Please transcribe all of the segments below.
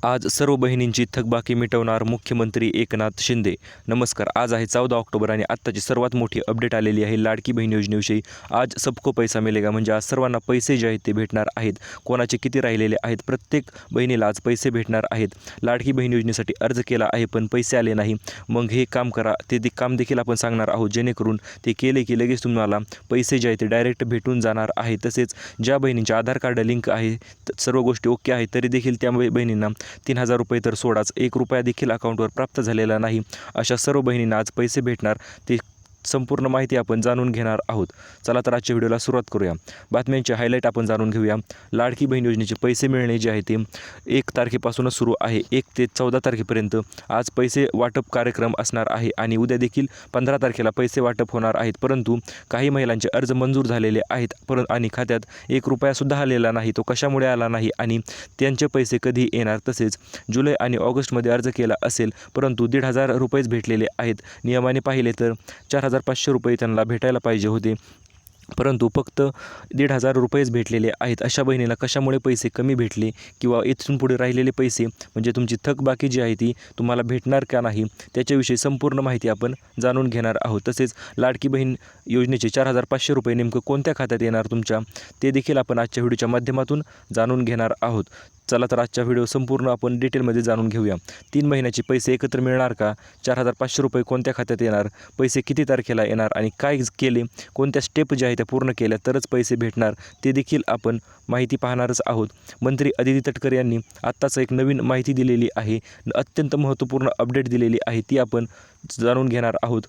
आज सर्व बहिणींची थकबाकी मिटवणार मुख्यमंत्री एकनाथ शिंदे. नमस्कार. आज आहे 14 ऑक्टोबर आणि आत्ताची सर्वात मोठी अपडेट आलेली आहे लाडकी बहीण योजनेविषयी. आज सबको पैसा मिलेगा म्हणजे आज सर्वांना पैसे जे आहेत ते भेटणार आहेत. कोणाचे किती राहिलेले आहेत, प्रत्येक बहिणीला आज पैसे भेटणार आहेत. लाडकी बहीण योजनेसाठी अर्ज केला आहे पण पैसे आले नाही, मग हे काम करा. ते काम देखील आपण सांगणार आहोत, जेणेकरून ते केले की लगेच तुम्हाला पैसे जे आहेत ते डायरेक्ट भेटून जाणार आहे. तसेच ज्या बहिणींचे आधार कार्ड लिंक आहे, सर्व गोष्टी ओके आहेत, तरी देखील त्या बहिणींना 3,000 रुपये तर सोडाच, 1 रुपया देखील अकाउंटवर प्राप्त झालेला नाही. अशा सर्व बहिणींना आज पैसे भेटणार. ते संपूर्ण माहिती आपण जाणून घेणार आहोत. चला तर आजच्या व्हिडिओला सुरुवात करूया. बातम्यांचे हायलाईट आपण जाणून घेऊया. लाडकी बहीण योजनेचे पैसे मिळणे जे आहे ते 1 तारखेपासूनच सुरू आहे. 1 ते 14 तारखेपर्यंत आज पैसे वाटप कार्यक्रम असणार आहे आणि उद्या देखील 15 तारखेला पैसे वाटप होणार आहेत. परंतु काही महिलांचे अर्ज मंजूर झालेले आहेत आणि खात्यात 1 रुपयासुद्धा आलेला नाही. तो कशामुळे आला नाही आणि त्यांचे पैसे कधी येणार? तसेच जुलै आणि ऑगस्टमध्ये अर्ज केला असेल परंतु 1,500 रुपयेच भेटलेले आहेत. नियमाने पाहिले तर 4,500 रुपये त्यांना भेटायला पाहिजे होते, परंतु फक्त 1,500 रुपयेच भेटलेले आहेत. अशा बहिणीला कशामुळे पैसे कमी भेटले किंवा इथून पुढे राहिलेले पैसे म्हणजे तुमची थकबाकी जी आहे ती तुम्हाला भेटणार का नाही, त्याच्याविषयी संपूर्ण माहिती आपण जाणून घेणार आहोत. तसेच लाडकी बहीण योजनेचे 4,500 रुपये नेमकं कोणत्या खात्यात येणार तुमच्या, ते देखील आपण आजच्या व्हिडिओच्या माध्यमातून जाणून घेणार आहोत. चला तर आजच्या व्हिडिओ संपूर्ण आपण डिटेलमध्ये जाणून घेऊया. 3 महिन्याचे पैसे एकत्र मिळणार का? 4,500 रुपये कोणत्या खात्यात येणार? पैसे किती तारखेला येणार आणि काय केले, कोणत्या स्टेप ज्या आहेत त्या पूर्ण केल्या तरच पैसे भेटणार, ते देखील आपण माहिती पाहणारच आहोत. मंत्री अदिती तटकरे यांनी आत्ताच एक नवीन माहिती दिलेली आहे, अत्यंत महत्त्वपूर्ण अपडेट दिलेली आहे, ती आपण जाणून घेणार आहोत.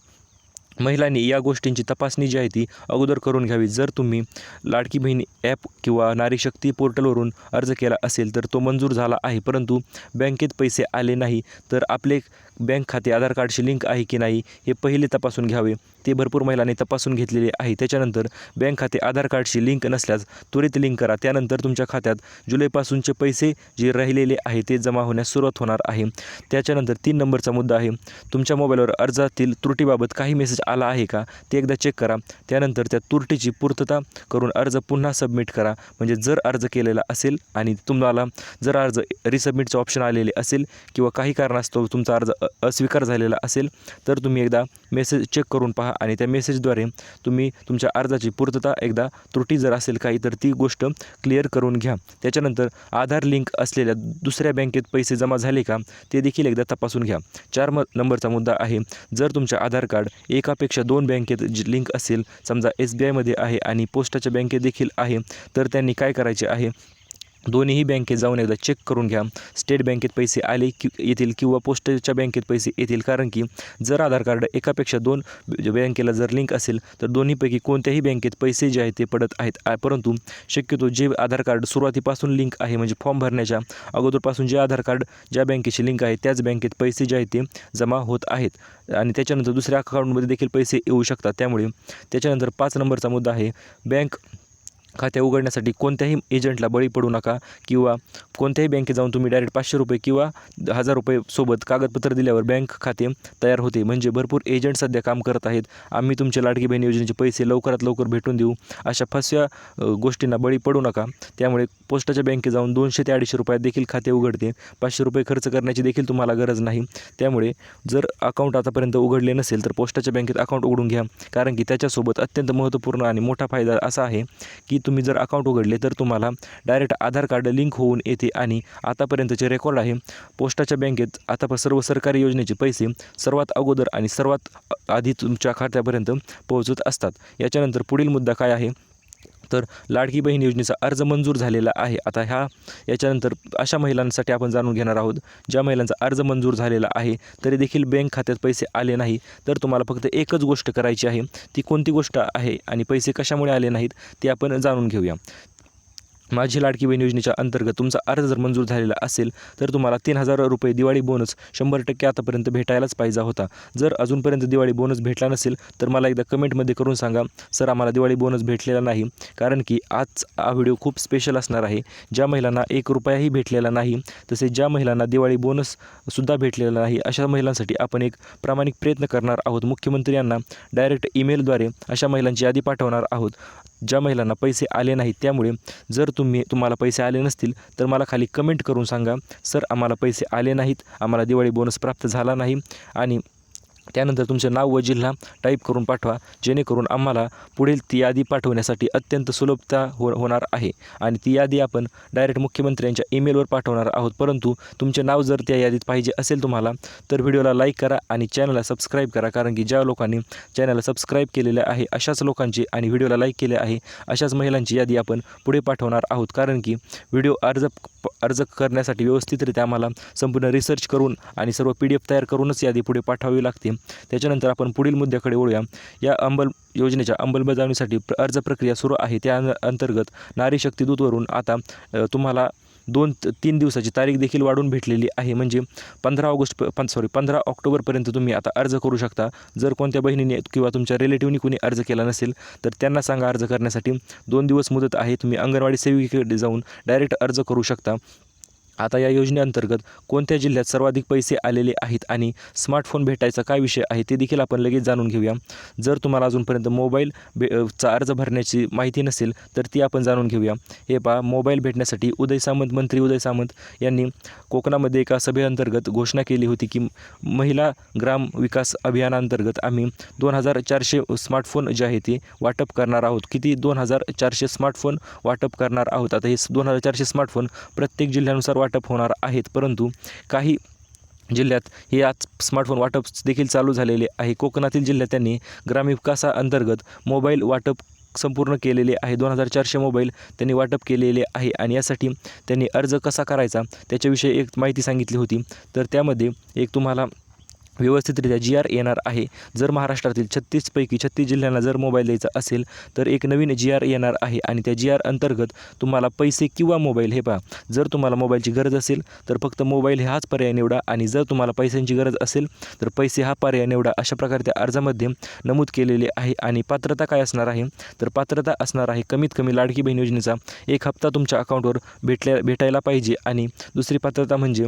महिलांनी या गोष्टींची तपासणी जी आहे ती अगोदर करून घ्यावी. जर तुम्ही लाडकी बहीण ॲप किंवा नारी शक्ती पोर्टलवरून अर्ज केला असेल तर तो मंजूर झाला आहे, परंतु बँकेत पैसे आले नाही, तर आपले बँक खाते आधार कार्डशी लिंक आहे की नाही हे पहिले तपासून घ्यावे. ते भरपूर महिलांनी तपासून घेतलेले आहे. त्याच्यानंतर बँक खाते आधार कार्डशी लिंक नसल्यास त्वरित लिंक करा. त्यानंतर तुमच्या खात्यात जुलैपासूनचे पैसे जे राहिलेले आहे ते जमा होण्यास सुरुवात होणार आहे. त्याच्यानंतर 3 नंबरचा मुद्दा आहे, तुमच्या मोबाईलवर अर्जातील त्रुटीबाबत काही मेसेज आला आहे का ते एकदा चेक करा. त्यानंतर त्या त्रुटीची पूर्तता करून अर्ज पुन्हा सबमिट करा. म्हणजे जर अर्ज केलेला असेल आणि तुम्हाला जर अर्ज रिसबमिटचं ऑप्शन आलेले असेल किंवा काही कारणास्तव तुमचा अर्ज अस्वीकार झालेला असेल तर तुम्ही एकदा मेसेज चेक करून पहा आणि त्या मेसेजद्वारे तुम्ही तुमच्या अर्जाची पूर्तता, एकदा त्रुटी जर असेल काही तर ती गोष्ट क्लिअर करून घ्या. त्याच्यानंतर आधार लिंक असलेल्या दुसऱ्या बँकेत पैसे जमा झाले का ते देखील एकदा तपासून घ्या. 4 नंबरचा मुद्दा आहे, जर तुमच्या आधार कार्ड एकापेक्षा 2 बँकेत लिंक असेल, समजा SBIमध्ये आहे आणि पोस्टाच्या बँकेत देखील आहे, तर त्यांनी काय करायचे आहे, दोन्हीही बँकेत जाऊन एकदा चेक करून घ्या. स्टेट बँकेत पैसे आले येतील किंवा पोस्टाच्या बँकेत पैसे येतील, कारण की जर आधार कार्ड एकापेक्षा 2 बँकेला जर लिंक असेल तर दोन्हीपैकी कोणत्याही बँकेत पैसे जे आहेत ते पडत आहेत. परंतु शक्यतो जे आधार कार्ड सुरुवातीपासून लिंक आहे म्हणजे फॉर्म भरण्याच्या अगोदरपासून जे आधार कार्ड ज्या बँकेशी लिंक आहे त्याच बँकेत पैसे जे आहेत ते जमा होत आहेत आणि त्याच्यानंतर दुसऱ्या अकाउंटमध्ये देखील पैसे येऊ शकतात. त्यामुळे त्याच्यानंतर 5 नंबरचा मुद्दा आहे, बँक खाते उघडण्यासाठी कोणत्याही एजंटला बळी पडू नका किंवा कोणत्याही बँकेत जाऊन तुम्ही डायरेक्ट 500 रुपये किंवा 1,000 रुपये सोबत कागदपत्र दिल्यावर बँक खाते तयार होते. म्हणजे भरपूर एजंट सध्या काम करत आहेत, आम्ही तुमचे लाडकी बहीण योजनेचे पैसे लवकरात लवकर भेटून देऊ, अशा फसव्या गोष्टींना बळी पडू नका. त्यामुळे पोस्टाच्या बँकेत जाऊन 200 ते 250 रुपयात देखील खाते उघडते. 500 रुपये खर्च करण्याची देखील तुम्हाला गरज नाही. त्यामुळे जर अकाउंट आतापर्यंत उघडले नसेल तर पोस्टाच्या बँकेत अकाउंट उघडून घ्या, कारण की त्याच्यासोबत अत्यंत महत्त्वपूर्ण आणि मोठा फायदा असा आहे की तुम्ही जर अकाउंट उघडले तर तुम्हाला डायरेक्ट आधार कार्ड लिंक होऊन येते आणि आतापर्यंतचे रेकॉर्ड आहे, पोस्टाच्या बँकेत आता सर्व सरकारी योजनेचे पैसे सर्वात अगोदर आणि सर्वात आधी तुमच्या खात्यापर्यंत पोहोचत असतात. याच्यानंतर पुढील मुद्दा काय आहे, तर लाडकी बहीण योजनेचा अर्ज मंजूर झालेला आहे. आता याच्यानंतर अशा महिलांसाठी आपण जाणून घेणार आहोत, ज्या महिलांचा अर्ज मंजूर झालेला आहे तरी देखील बँक खात्यात पैसे आले नाही, तर तुम्हाला फक्त एकच गोष्ट करायची आहे. ती कोणती गोष्ट आहे आणि पैसे कशामुळे आले नाहीत ते आपण जाणून घेऊया. माझी लाडकी बहीण योजनेच्या अंतर्गत तुमचा अर्ज जर मंजूर झालेला असेल तर तुम्हाला 3,000 रुपये दिवाळी बोनस 100% आतापर्यंत भेटायलाच पाहिजे होता. जर अजूनपर्यंत दिवाळी बोनस भेटला नसेल तर मला एकदा कमेंटमध्ये करून सांगा, सर आम्हाला दिवाळी बोनस भेटलेला नाही. कारण की आज हा व्हिडिओ खूप स्पेशल असणार आहे. ज्या महिलांना 1 रुपयाही भेटलेला नाही, तसेच ज्या महिलांना दिवाळी बोनससुद्धा भेटलेला नाही, अशा महिलांसाठी आपण एक प्रामाणिक प्रयत्न करणार आहोत. मुख्यमंत्री यांना डायरेक्ट ईमेलद्वारे अशा महिलांची यादी पाठवणार आहोत. ज्या महिलांना पैसे आले नाहीत. त्यामुळे जर तुम्हाला पैसे आले नसतील तर मला खाली कमेंट करून सांगा, सर आम्हाला पैसे आले नाहीत, आम्हाला दिवाळी बोनस प्राप्त झाला नाही, आणि त्यानंतर तुमचे नाव व जिल्हा टाईप करून पाठवा, जेणेकरून आम्हाला पुढील ती यादी पाठवण्यासाठी अत्यंत सुलभता होणार आहे. आणि ती यादी आपण डायरेक्ट मुख्यमंत्र्यांच्या ईमेलवर पाठवणार आहोत. परंतु तुमचे नाव जर त्या यादीत पाहिजे असेल तुम्हाला, तर व्हिडिओला लाईक करा आणि चॅनलला सबस्क्राईब करा, कारण की ज्या लोकांनी चॅनलला सबस्क्राईब केलेले आहे अशाच लोकांची आणि व्हिडिओला लाईक केले आहे अशाच महिलांची यादी आपण पुढे पाठवणार आहोत. कारण की व्हिडिओ अर्ज करण्यासाठी व्यवस्थितरित्या आम्हाला संपूर्ण रिसर्च करून आणि सर्व PDF तयार करूनच यादी पुढे पाठवावी लागते. त्याच्यानंतर आपण पुढील मुद्द्याकडे वळूया. या योजनेच्या अंमलबजावणीसाठी अर्ज प्रक्रिया सुरू आहे. त्या अंतर्गत नारी शक्ती दूतवरून आता तुम्हाला 2-3 दिवसाची तारीख देखील वाढून भेटलेली आहे. म्हणजे 15 ऑक्टोबरपर्यंत तुम्ही आता अर्ज करू शकता. जर कोणत्या बहिणीने किंवा तुमच्या रिलेटिव्हनी कोणी अर्ज केला नसेल तर त्यांना सांगा अर्ज करण्यासाठी. 2 दिवस मुदत आहे. तुम्ही अंगणवाडी सेविकेकडे जाऊन डायरेक्ट अर्ज करू शकता. आता या योजनेअंतर्गत कोणत्या जिल्ह्यात सर्वाधिक पैसे आलेले आहेत आणि स्मार्टफोन भेटायचा काय विषय आहे ते देखील आपण लगेच जाणून घेऊया. जर तुम्हाला अजूनपर्यंत चा अर्ज भरण्याची माहिती नसेल तर ती आपण जाणून घेऊया. हे पहा, मोबाईल भेटण्यासाठी मंत्री उदय सामंत यांनी कोकणामध्ये एका सभेअंतर्गत घोषणा केली होती की महिला ग्राम विकास अभियानांतर्गत आम्ही 2400 स्मार्टफोन जे आहे ते वाटप करणार आहोत. किती? 2400 स्मार्टफोन वाटप करणार आहोत. आता हे 2400 स्मार्टफोन प्रत्येक जिल्ह्यानुसार वाटप होणार आहेत. परंतु काही जिल्ह्यात हे आज स्मार्टफोन वाटप देखील चालू झालेले आहे. कोकणातील जिल्ह्यात त्यांनी ग्रामविकासाअंतर्गत मोबाईल वाटप संपूर्ण केलेले आहे. 2400 मोबाईल त्यांनी वाटप केलेले आहे आणि यासाठी त्यांनी अर्ज कसा करायचा त्याच्याविषयी एक माहिती सांगितली होती. तर त्यामध्ये एक तुम्हाला व्यवस्थितरित्या GR येणार आहे. जर महाराष्ट्रातील 36 पैकी 36 जिल्ह्यांना जर मोबाईल द्यायचा असेल तर एक नवीन GR येणार आहे आणि त्या GR अंतर्गत तुम्हाला पैसे किंवा मोबाईल, हे पहा, जर तुम्हाला मोबाईलची गरज असेल तर फक्त मोबाईल हाच पर्याय निवडा आणि जर तुम्हाला पैशांची गरज असेल तर पैसे हा पर्याय निवडा. अशा प्रकारे त्या अर्जामध्ये नमूद केलेले आहे. आणि पात्रता काय असणार आहे तर पात्रता असणार आहे कमीत कमी लाडकी बहीण योजनेचा 1 हप्ता तुमच्या अकाउंटवर भेटायला पाहिजे. आणि दुसरी पात्रता म्हणजे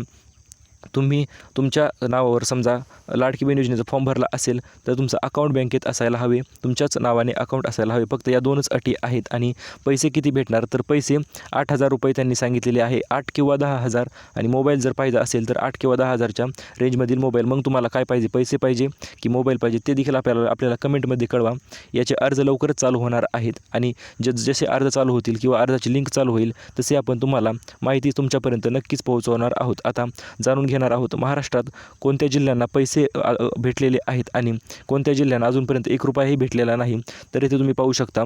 तुम्ही तुमच्या नावावर समजा लाडकी बहीण योजनेचा फॉर्म भरला असेल तर तुमचं अकाउंट बँकेत असायला हवे, तुमच्याच नावाने अकाउंट असायला हवे. फक्त या 2च अटी आहेत. आणि पैसे किती भेटणार तर पैसे 8,000 रुपये त्यांनी सांगितलेले आहे. 8 किंवा 10,000. आणि मोबाईल जर पाहिजे असेल तर 8 किंवा 10,000च्या रेंजमधील मोबाईल. मग तुम्हाला काय पाहिजे, पैसे पाहिजे की मोबाईल पाहिजे ते देखील आपल्याला कमेंटमध्ये कळवा. याचे अर्ज लवकरच चालू होणार आहेत आणि जसे अर्ज चालू होतील किंवा अर्जाची लिंक चालू होईल तसे आपण तुम्हाला माहिती तुमच्यापर्यंत नक्कीच पोहोचवणार आहोत. आता जाणून घेणार आहोत महाराष्ट्रात कोणत्या जिल्ह्यांना पैसे भेटलेले आहेत आणि कोणत्या जिल्ह्यांना अजूनपर्यंत 1 रुपयाही भेटलेला नाही. तर इथे तुम्ही पाहू शकता,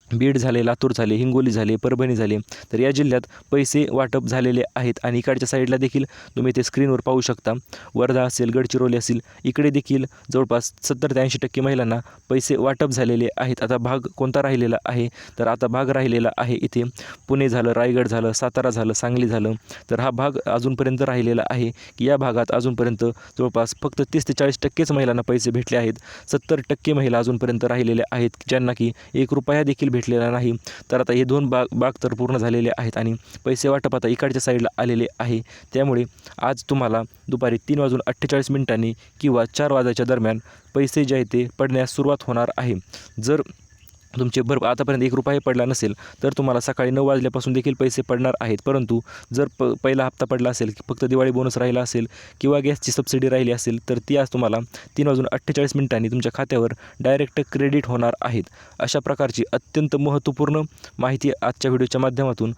बीड झाले, लातूर झाले, हिंगोली झाले, परभणी झाले. तर या जिल्ह्यात पैसे वाटप झालेले आहेत. आणि इकडच्या साईडला देखील तुम्ही ते स्क्रीनवर पाहू शकता, वर्धा असेल, गडचिरोली असेल, इकडे देखील जवळपास 70 ते 80% महिलांना पैसे वाटप झालेले आहेत. आता भाग कोणता राहिलेला आहे तर आता भाग राहिलेला आहे इथे पुणे झालं, रायगड झालं, सातारा झालं, सांगली झालं. तर हा भाग अजूनपर्यंत राहिलेला आहे की या भागात अजूनपर्यंत जवळपास फक्त 30 ते 40% महिलांना पैसे भेटले आहेत. 70% महिला अजूनपर्यंत राहिलेल्या आहेत ज्यांना की 1 रुपया देखील भेटलेला नाही. तर आता हे 2 भाग तर पूर्ण झालेले आहेत आणि पैसे वाटप आता इकडच्या साईडला आलेले आहे. त्यामुळे आज तुम्हाला दुपारी 3:48 किंवा 4 वाजायच्या दरम्यान पैसे जे आहेत ते पडण्यास सुरुवात होणार आहे. जर तुमचे आतापर्यंत 1 रुपया पडला नसेल तर तुम्हाला सकाळी 9 वाजल्यापासून देखील पैसे पडणार आहेत. परंतु जर पहिला हप्ता पडला असेल, फक्त दिवाळी बोनस राहिला असेल किंवा गॅसची सबसिडी राहिली असेल तर ती आज तुम्हाला 3:48 तुमच्या खात्यावर डायरेक्ट क्रेडिट होणार आहेत. अशा प्रकारची अत्यंत महत्त्वपूर्ण माहिती आजच्या व्हिडिओच्या माध्यमातून.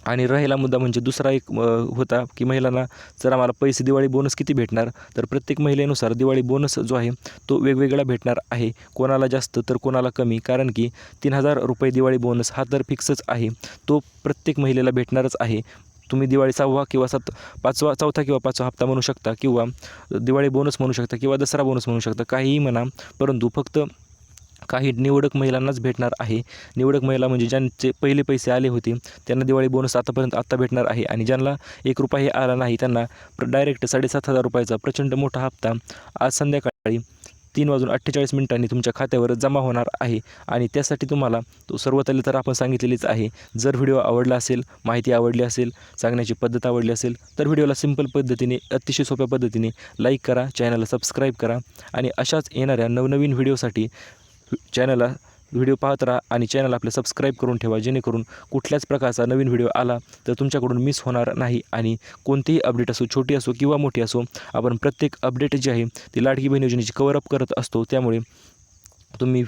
आणि राहिला मुद्दा म्हणजे दुसरा एक होता की महिलांना जर आम्हाला पैसे दिवाळी बोनस किती भेटणार तर प्रत्येक महिलेनुसार दिवाळी बोनस जो आहे तो वेगवेगळा भेटणार आहे. कोणाला जास्त तर कोणाला कमी. कारण की 3,000 रुपये दिवाळी बोनस हा तर फिक्सच आहे, तो प्रत्येक महिलेला भेटणारच आहे. तुम्ही दिवाळी 6वा किंवा 4था किंवा 5वा हप्ता म्हणू शकता किंवा दिवाळी बोनस म्हणू शकता किंवा दसरा बोनस म्हणू शकता, काहीही म्हणा. परंतु फक्त काही निवडक महिलांनाच भेटणार आहे. निवडक महिला म्हणजे ज्यांचे पहिले पैसे आले होते त्यांना दिवाळी बोनस आत्ता भेटणार आहे. आणि ज्यांना 1 रुपयाही आला नाही त्यांना डायरेक्ट 7,500 रुपयाचा प्रचंड मोठा हप्ता आज संध्याकाळी 3:48 तुमच्या खात्यावर जमा होणार आहे. आणि त्यासाठी तुम्हाला सर्वतले तर आपण सांगितलेलीच आहे. जर व्हिडिओ आवडला असेल, माहिती आवडली असेल, सांगण्याची पद्धत आवडली असेल तर व्हिडिओला सिंपल पद्धतीने, अतिशय सोप्या पद्धतीने लाईक करा, चॅनलला सबस्क्राईब करा आणि अशाच येणाऱ्या नवनवीन व्हिडिओसाठी चॅनलला व्हिडिओ पाहत राहा आणि चॅनल आपलं सबस्क्राईब करून ठेवा, जेणेकरून कुठल्याच प्रकारचा नवीन व्हिडिओ आला तर तुमच्याकडून मिस होणार नाही. आणि कोणतीही अपडेट असो, छोटी असो किंवा मोठी असो, आपण प्रत्येक अपडेट जी आहे ती लाडकी बहीण योजनेची कव्हरअप करत असतो. त्यामुळे तुम्ही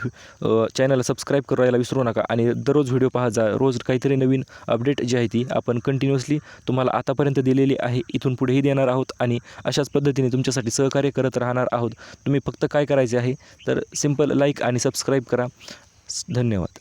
चॅनलला सबस्क्राईब करायला विसरू नका आणि दररोज व्हिडिओ पाहत जा. रोज काहीतरी नवीन अपडेट जी आहे ती आपण कंटिन्युअसली तुम्हाला आतापर्यंत दिलेली आहे, इथून पुढेही देणार आहोत आणि अशाच पद्धतीने तुमच्यासाठी सहकार्य करत राहणार आहोत. तुम्ही फक्त काय करायचे आहे तर सिंपल लाईक आणि सबस्क्राईब करा. धन्यवाद.